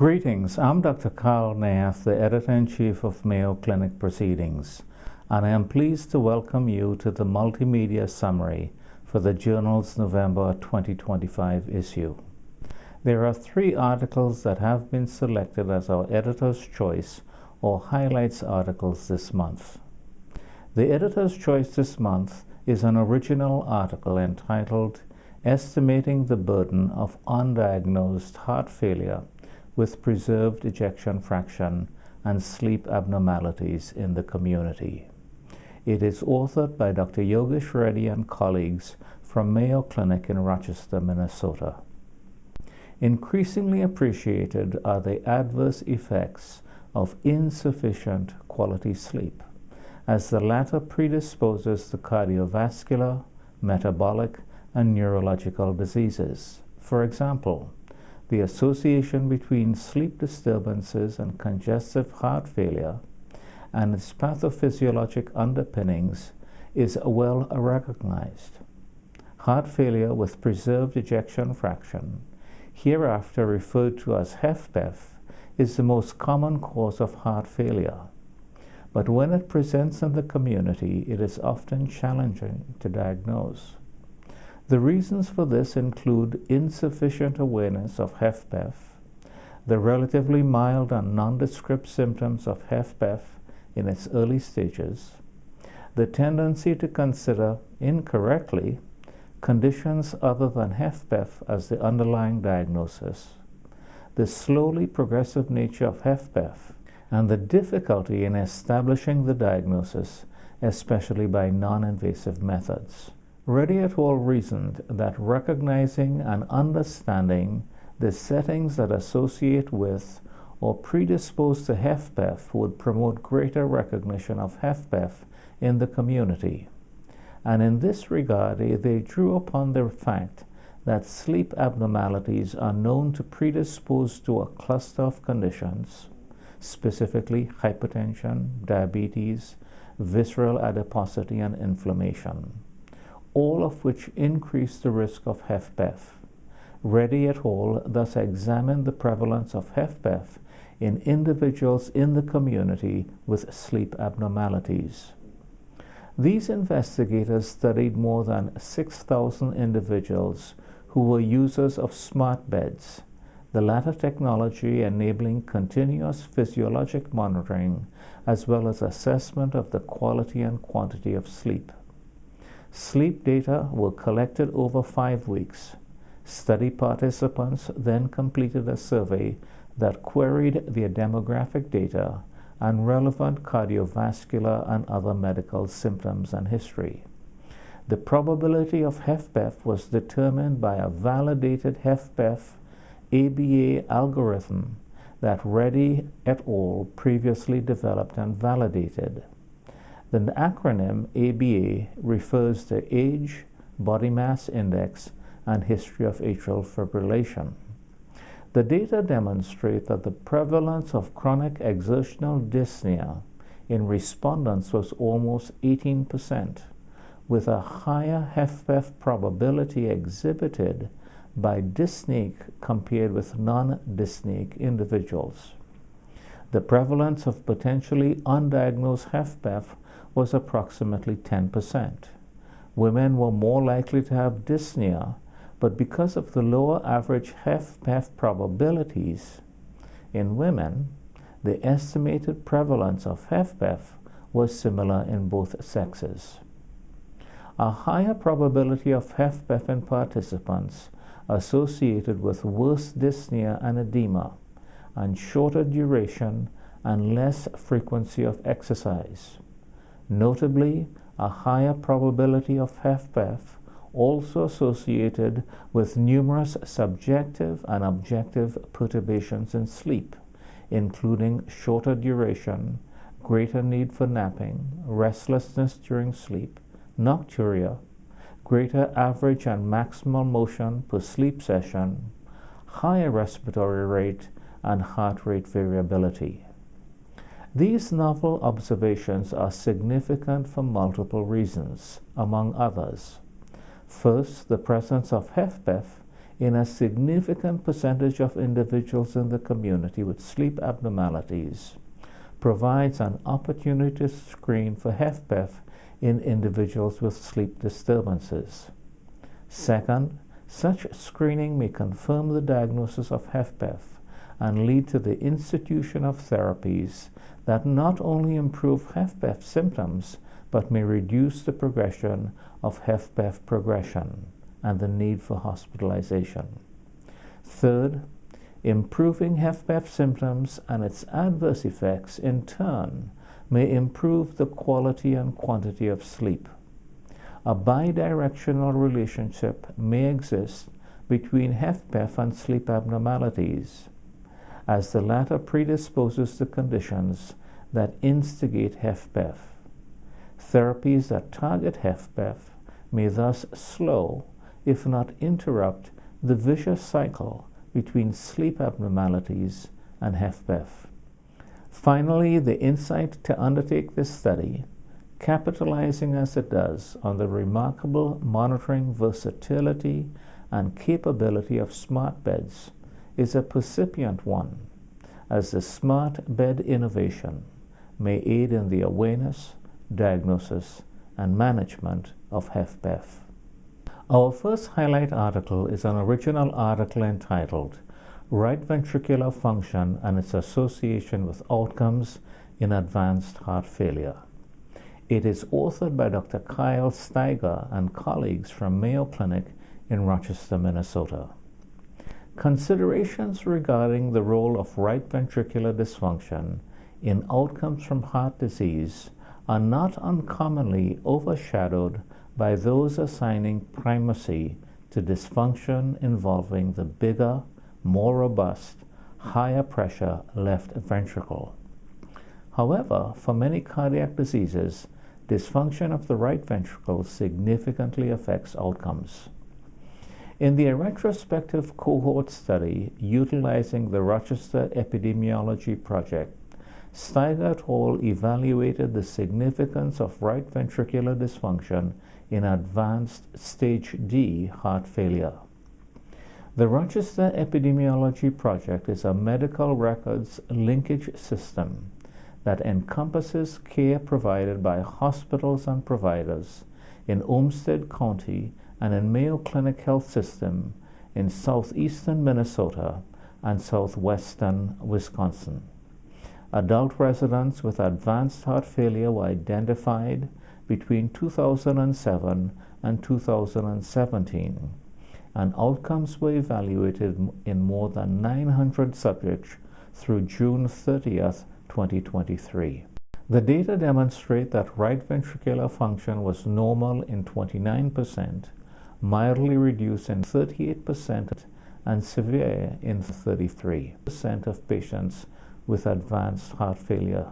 Greetings, I'm Dr. Karl Nath, the Editor-in-Chief of Mayo Clinic Proceedings, and I am pleased to welcome you to the multimedia summary for the journal's November 2025 issue. There are 3 articles that have been selected as our editor's choice or highlights articles this month. The editor's choice this month is an original article entitled Estimating the Burden of Undiagnosed Heart Failure with Preserved Ejection Fraction and Sleep Abnormalities in the Community. It is authored by Dr. Yogesh Reddy and colleagues from Mayo Clinic in Rochester, Minnesota. Increasingly appreciated are the adverse effects of insufficient quality sleep, as the latter predisposes to cardiovascular, metabolic, and neurological diseases. For example, the association between sleep disturbances and congestive heart failure and its pathophysiologic underpinnings is well recognized. Heart failure with preserved ejection fraction, hereafter referred to as HFpEF, is the most common cause of heart failure. But when it presents in the community, it is often challenging to diagnose. The reasons for this include insufficient awareness of HFpEF, the relatively mild and nondescript symptoms of HFpEF in its early stages, the tendency to consider, incorrectly, conditions other than HFpEF as the underlying diagnosis, the slowly progressive nature of HFpEF, and the difficulty in establishing the diagnosis, especially by non-invasive methods. Reddy et al. Reasoned that recognizing and understanding the settings that associate with or predispose to HFpEF would promote greater recognition of HFpEF in the community. And in this regard, they drew upon the fact that sleep abnormalities are known to predispose to a cluster of conditions, specifically hypertension, diabetes, visceral adiposity, and inflammation, all of which increase the risk of HFpEF. Reddy et al. Thus examined the prevalence of HFpEF in individuals in the community with sleep abnormalities. These investigators studied more than 6,000 individuals who were users of smart beds, the latter technology enabling continuous physiologic monitoring as well as assessment of the quality and quantity of sleep. Sleep data were collected over 5 weeks. Study participants then completed a survey that queried their demographic data and relevant cardiovascular and other medical symptoms and history. The probability of HFpEF was determined by a validated HFpEF ABA algorithm that Reddy et al. Previously developed and validated. The acronym ABA refers to Age, Body Mass Index, and History of Atrial Fibrillation. The data demonstrate that the prevalence of chronic exertional dyspnea in respondents was almost 18%, with a higher HFpEF probability exhibited by dyspneic compared with non-dyspneic individuals. The prevalence of potentially undiagnosed HFpEF was approximately 10%. Women were more likely to have dyspnea, but because of the lower average HFpEF probabilities in women, the estimated prevalence of HFpEF was similar in both sexes. A higher probability of HFpEF in participants associated with worse dyspnea and edema, and shorter duration and less frequency of exercise. Notably, a higher probability of HFpEF also associated with numerous subjective and objective perturbations in sleep, including shorter duration, greater need for napping, restlessness during sleep, nocturia, greater average and maximal motion per sleep session, higher respiratory rate, and heart rate variability. These novel observations are significant for multiple reasons, among others. First, the presence of HFpEF in a significant percentage of individuals in the community with sleep abnormalities, provides an opportunity to screen for HFpEF in individuals with sleep disturbances. Second, such screening may confirm the diagnosis of HFpEF and lead to the institution of therapies that not only improve HFpEF symptoms, but may reduce the progression of HFpEF progression and the need for hospitalization. Third, improving HFpEF symptoms and its adverse effects in turn may improve the quality and quantity of sleep. A bidirectional relationship may exist between HFpEF and sleep abnormalities, as the latter predisposes to conditions that instigate HFpEF. Therapies that target HFpEF may thus slow, if not interrupt, the vicious cycle between sleep abnormalities and HFpEF. Finally, the insight to undertake this study, capitalizing as it does on the remarkable monitoring versatility and capability of smart beds, is a percipient one, as the smart bed innovation may aid in the awareness, diagnosis, and management of HFpEF. Our first highlight article is an original article entitled Right Ventricular Function and its Association with Outcomes in Advanced Heart Failure. It is authored by Dr. Kyle Steiger and colleagues from Mayo Clinic in Rochester, Minnesota. Considerations regarding the role of right ventricular dysfunction in outcomes from heart disease are not uncommonly overshadowed by those assigning primacy to dysfunction involving the bigger, more robust, higher pressure left ventricle. However, for many cardiac diseases, dysfunction of the right ventricle significantly affects outcomes. In the retrospective cohort study utilizing the Rochester Epidemiology Project, Steiger et al. Evaluated the significance of right ventricular dysfunction in advanced stage D heart failure. The Rochester Epidemiology Project is a medical records linkage system that encompasses care provided by hospitals and providers in Olmsted County and in Mayo Clinic Health System in southeastern Minnesota and southwestern Wisconsin. Adult residents with advanced heart failure were identified between 2007 and 2017, and outcomes were evaluated in more than 900 subjects through June 30th, 2023. The data demonstrate that right ventricular function was normal in 29%, mildly reduced in 38%, and severe in 33% of patients with advanced heart failure.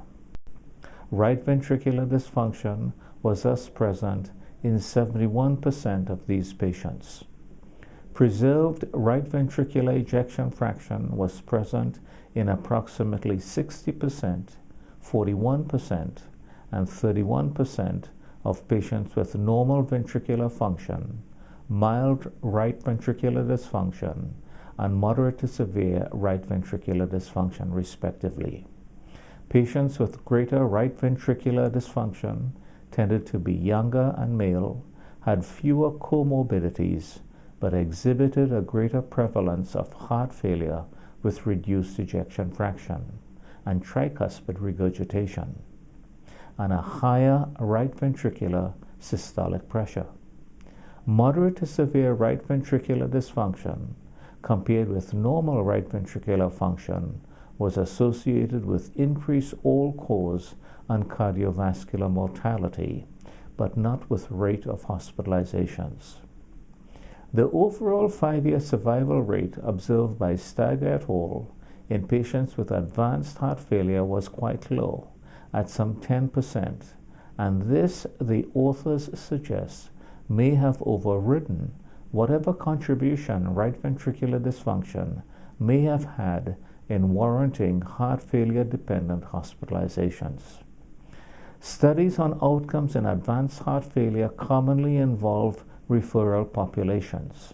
Right ventricular dysfunction was thus present in 71% of these patients. Preserved right ventricular ejection fraction was present in approximately 60%, 41%, and 31% of patients with normal ventricular function, mild right ventricular dysfunction, and moderate to severe right ventricular dysfunction, respectively. Patients with greater right ventricular dysfunction tended to be younger and male, had fewer comorbidities, but exhibited a greater prevalence of heart failure with reduced ejection fraction and tricuspid regurgitation, and a higher right ventricular systolic pressure. Moderate to severe right ventricular dysfunction compared with normal right ventricular function was associated with increased all-cause and cardiovascular mortality, but not with rate of hospitalizations. The overall 5-year survival rate observed by Steiger et al. In patients with advanced heart failure was quite low, at some 10%, and this, the authors suggest, may have overridden whatever contribution right ventricular dysfunction may have had in warranting heart failure-dependent hospitalizations. Studies on outcomes in advanced heart failure commonly involve referral populations,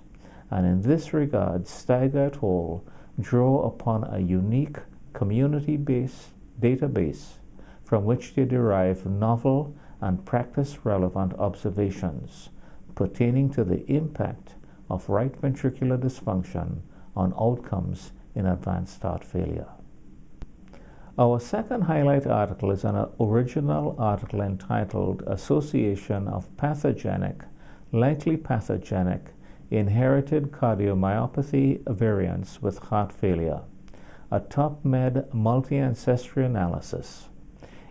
and in this regard, Steiger et al. Draw upon a unique community-based database from which they derive novel and practice-relevant observations pertaining to the impact of right ventricular dysfunction on outcomes in advanced heart failure. Our second highlight article is an original article entitled Association of Pathogenic, Likely Pathogenic, Inherited Cardiomyopathy Variants with Heart Failure, a top-med multi-ancestry analysis.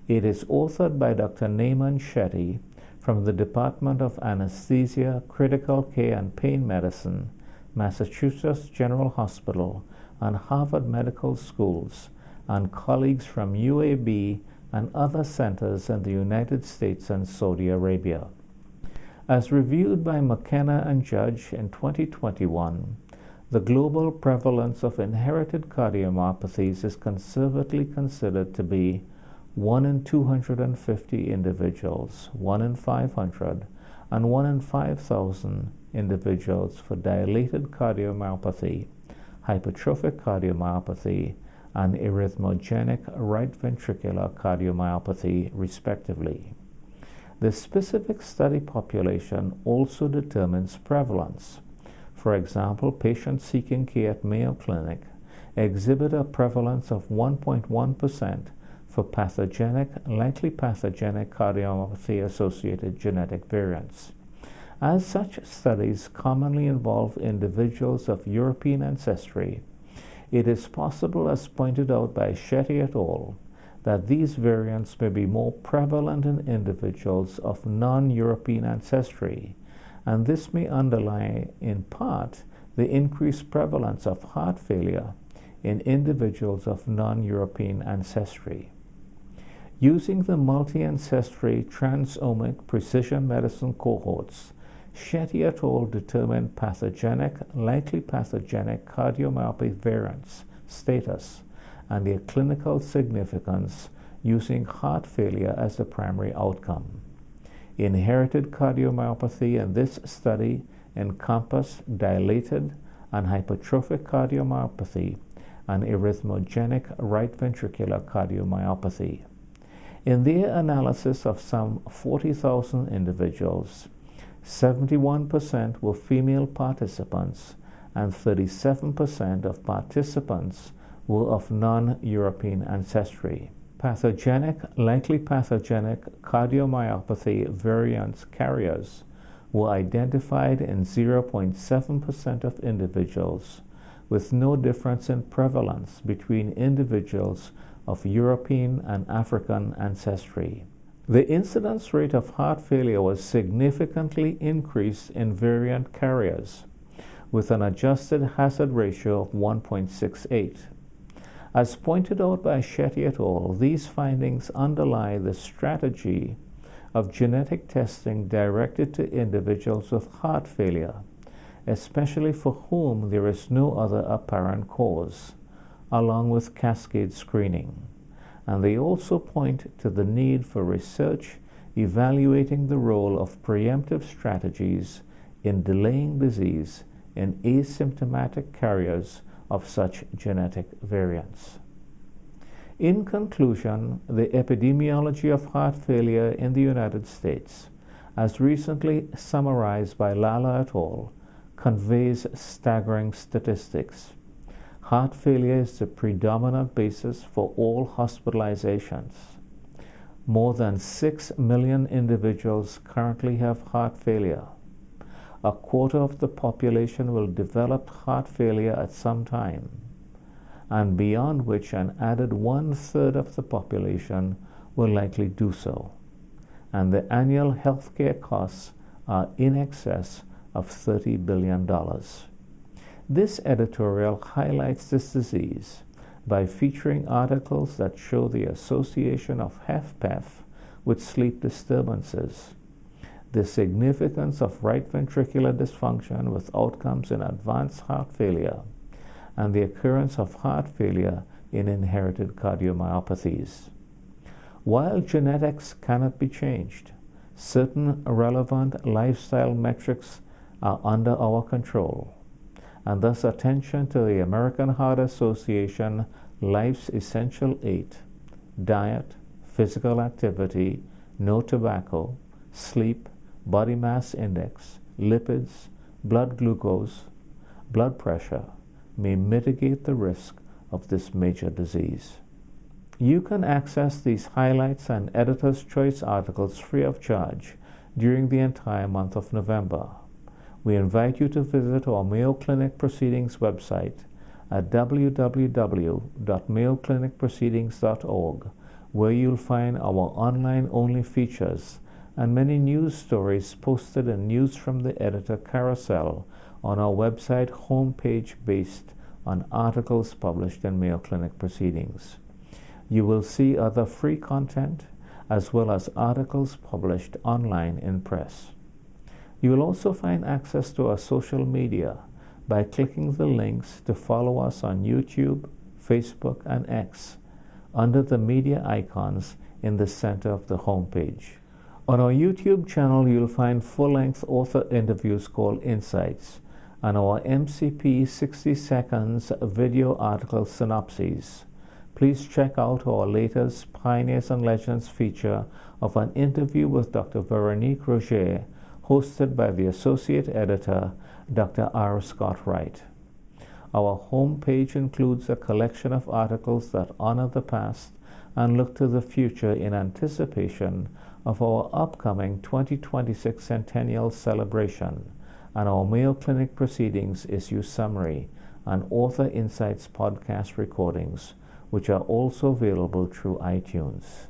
It is authored by Dr. Naaman Shetty from the Department of Anesthesia, Critical Care and Pain Medicine, Massachusetts General Hospital, and Harvard Medical Schools, and colleagues from UAB and other centers in the United States and Saudi Arabia. As reviewed by McKenna and Judge in 2021, the global prevalence of inherited cardiomyopathies is conservatively considered to be 1 in 250 individuals, 1 in 500, and 1 in 5,000 individuals for dilated cardiomyopathy, hypertrophic cardiomyopathy, and arrhythmogenic right ventricular cardiomyopathy, respectively. The specific study population also determines prevalence. For example, patients seeking care at Mayo Clinic exhibit a prevalence of 1.1% for likely pathogenic cardiomyopathy-associated genetic variants. As such studies commonly involve individuals of European ancestry, it is possible, as pointed out by Shetty et al., that these variants may be more prevalent in individuals of non-European ancestry, and this may underlie, in part, the increased prevalence of heart failure in individuals of non-European ancestry. Using the multi-ancestry transomic precision medicine cohorts, Shetty et al. Determined likely pathogenic cardiomyopathy variants status and their clinical significance using heart failure as the primary outcome. Inherited cardiomyopathy in this study encompassed dilated and hypertrophic cardiomyopathy and arrhythmogenic right ventricular cardiomyopathy. In their analysis of some 40,000 individuals, 71% were female participants and 37% of participants were of non-European ancestry. Likely pathogenic cardiomyopathy variants carriers were identified in 0.7% of individuals, with no difference in prevalence between individuals of European and African ancestry. The incidence rate of heart failure was significantly increased in variant carriers, with an adjusted hazard ratio of 1.68. As pointed out by Shetty et al., these findings underlie the strategy of genetic testing directed to individuals with heart failure, especially for whom there is no other apparent cause, along with cascade screening. And they also point to the need for research evaluating the role of preemptive strategies in delaying disease in asymptomatic carriers of such genetic variants. In conclusion, the epidemiology of heart failure in the United States, as recently summarized by Lala et al., conveys staggering statistics. Heart failure is the predominant basis for all hospitalizations. More than 6 million individuals currently have heart failure. A quarter of the population will develop heart failure at some time, and beyond which an added 1/3 of the population will likely do so. And the annual healthcare costs are in excess of $30 billion. This editorial highlights this disease by featuring articles that show the association of HFpEF with sleep disturbances, the significance of right ventricular dysfunction with outcomes in advanced heart failure, and the occurrence of heart failure in inherited cardiomyopathies. While genetics cannot be changed, certain relevant lifestyle metrics are under our control. and thus attention to the American Heart Association Life's Essential 8: diet, physical activity, no tobacco, sleep, body mass index, lipids, blood glucose, blood pressure may mitigate the risk of this major disease. You can access these highlights and editor's choice articles free of charge during the entire month of November. We invite you to visit our Mayo Clinic Proceedings website at www.mayoclinicproceedings.org, where you'll find our online-only features and many news stories posted in News from the Editor carousel on our website homepage based on articles published in Mayo Clinic Proceedings. You will see other free content as well as articles published online in press. You will also find access to our social media by clicking the links to follow us on YouTube, Facebook, and X under the media icons in the center of the homepage. On our YouTube channel, you'll find full-length author interviews called Insights and our MCP 60 seconds video article synopses. Please check out our latest Pioneers and Legends feature of an interview with Dr. Veronique Roger, hosted by the Associate Editor, Dr. R. Scott Wright. Our homepage includes a collection of articles that honor the past and look to the future in anticipation of our upcoming 2026 Centennial Celebration, and our Mayo Clinic Proceedings issue summary and Author Insights podcast recordings, which are also available through iTunes.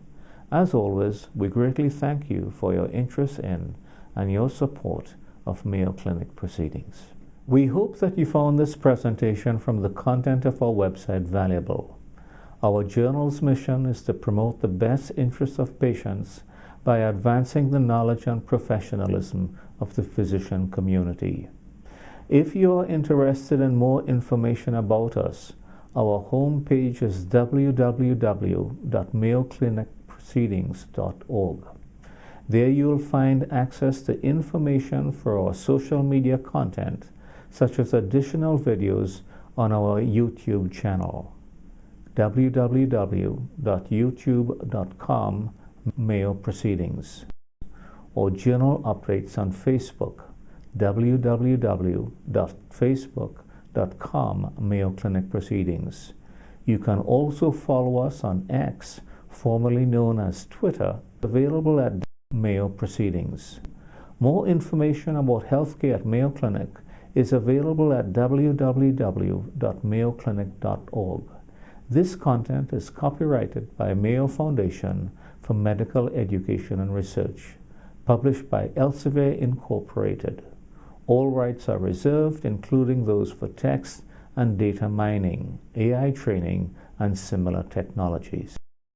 As always, we greatly thank you for your interest in and your support of Mayo Clinic Proceedings. We hope that you found this presentation from the content of our website valuable. Our journal's mission is to promote the best interests of patients by advancing the knowledge and professionalism of the physician community. If you are interested in more information about us, our homepage is www.mayoclinicproceedings.org. There you'll find access to information for our social media content, such as additional videos on our YouTube channel, www.youtube.com Mayo Proceedings, or journal updates on Facebook, www.facebook.com Mayo Clinic Proceedings. You can also follow us on X, formerly known as Twitter, available at Mayo Proceedings. More information about healthcare at Mayo Clinic is available at www.mayoclinic.org. This content is copyrighted by Mayo Foundation for Medical Education and Research, published by Elsevier Incorporated. All rights are reserved, including those for text and data mining, AI training, and similar technologies.